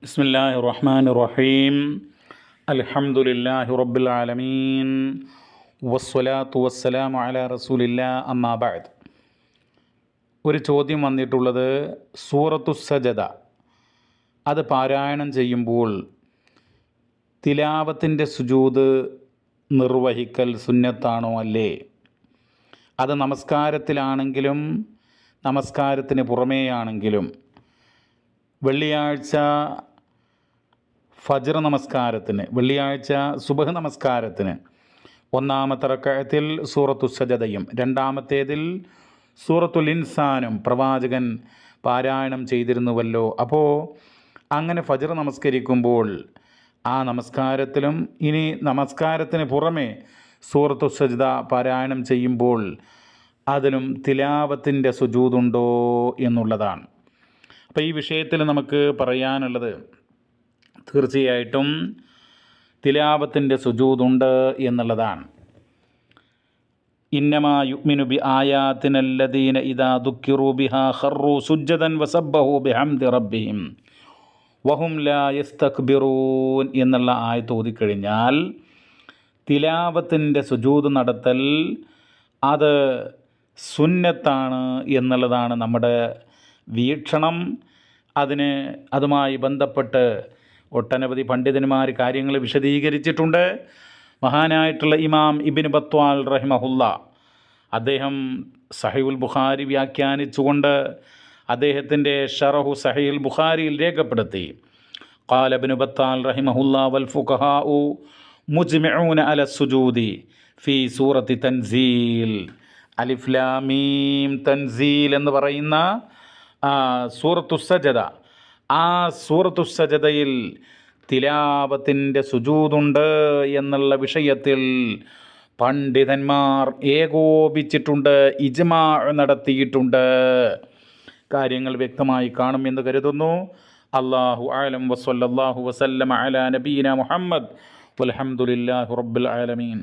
ബിസ്മില്ലാഹിർ റഹ്മാനിർ റഹീം. അൽഹംദുലില്ലാഹി റബ്ബിൽ ആലമീൻ വസ്സലാത്തു വസ്സലാമു അലാ റസൂലില്ലാ അമ്മാ ബഅദ്. ഒരു ചോദ്യം വന്നിട്ടുള്ളത്, സൂറത്തുസ്സജദ അത് പാരായണം ചെയ്യുമ്പോൾ തിലാവത്തിൻ്റെ സുജൂദ് നിർവഹിക്കൽ സുന്നത്താണോ അല്ലേ? അത് നമസ്കാരത്തിലാണെങ്കിലും നമസ്കാരത്തിന് പുറമേയാണെങ്കിലും വെള്ളിയാഴ്ച ഫജ്ർ നമസ്കാരത്തിന്, വെള്ളിയാഴ്ച സുബഹ് നമസ്കാരത്തിന് ഒന്നാമത്തെ റക്അത്തിൽ സൂറത്തുസ്സജദയും രണ്ടാമത്തേതിൽ സൂറത്തുൽ ഇൻസാനും പ്രവാചകൻ പാരായണം ചെയ്തിരുന്നുവല്ലോ. അപ്പോൾ അങ്ങനെ ഫജ്ർ നമസ്കരിക്കുമ്പോൾ ആ നമസ്കാരത്തിലും ഇനി നമസ്കാരത്തിന് പുറമെ സൂറത്തുസ്സജദ പാരായണം ചെയ്യുമ്പോൾ അതിലും തിലാവത്തിൻ്റെ സുജൂദുണ്ടോ എന്നുള്ളതാണ്. അപ്പോൾ ഈ വിഷയത്തിൽ നമുക്ക് പറയാനുള്ളത്, തീർച്ചയായിട്ടും തിലാവത്തിൻ്റെ സുജൂദുണ്ട് എന്നുള്ളതാണ്. ഇന്നമാ യുഅ്മിനു ബി ആയാത്തിനല്ലദീന ഇദാ ദുക്കിറു ബിഹാ ഖറു സുജ്ജദൻ വസബ്ബഹു ബിഹംദി റബ്ബിഹിം വഹും ലാ യസ്തക്ബിറൂൻ എന്നുള്ള ആയത്ത് ഓതിക്കഴിഞ്ഞാൽ തിലാവത്തിൻ്റെ സുജൂദ് നടത്തൽ അത് സുന്നത്താണ് എന്നുള്ളതാണ് നമ്മുടെ വീക്ഷണം. അതുമായി ബന്ധപ്പെട്ട് ഒട്ടനവധി പണ്ഡിതന്മാർ കാര്യങ്ങൾ വിശദീകരിച്ചിട്ടുണ്ട്. മഹാനായിട്ടുള്ള ഇമാം ഇബ്നു ബത്വാൽ റഹിമഹുല്ല, അദ്ദേഹം സഹീഹുൽ ബുഖാരി വ്യാഖ്യാനിച്ചുകൊണ്ട് അദ്ദേഹത്തിൻ്റെ ശറഹു സഹീഹുൽ ബുഖാരിയിൽ രേഖപ്പെടുത്തി, ഖാല ഇബ്നു ബത്വാൽ റഹിമഹുല്ല വൽ ഫുഖഹാഉ മുജ്മിഊന അല സുജൂദി ഫീ സൂറത്തി തൻസീൽ. അലിഫ് ലാം മീം തൻസീൽ എന്ന് പറയുന്ന സൂറത്തുസ്സജദ, ആ സൂറത്തുസ്സജദയിൽ തിലാവത്തിൻ്റെ സുജൂദുണ്ട് എന്നുള്ള വിഷയത്തിൽ പണ്ഡിതന്മാർ ഏകോപിച്ചിട്ടുണ്ട്, ഇജ്മാ നടത്തിയിട്ടുണ്ട്. കാര്യങ്ങൾ വ്യക്തമായി കാണുമെന്ന് കരുതുന്നു. അല്ലാഹു അഅലം വസല്ലല്ലാഹു വസല്ലമ അലാ നബീന മുഹമ്മദ് വൽഹംദുലില്ലാഹി റബ്ബിൽ ആലമീൻ.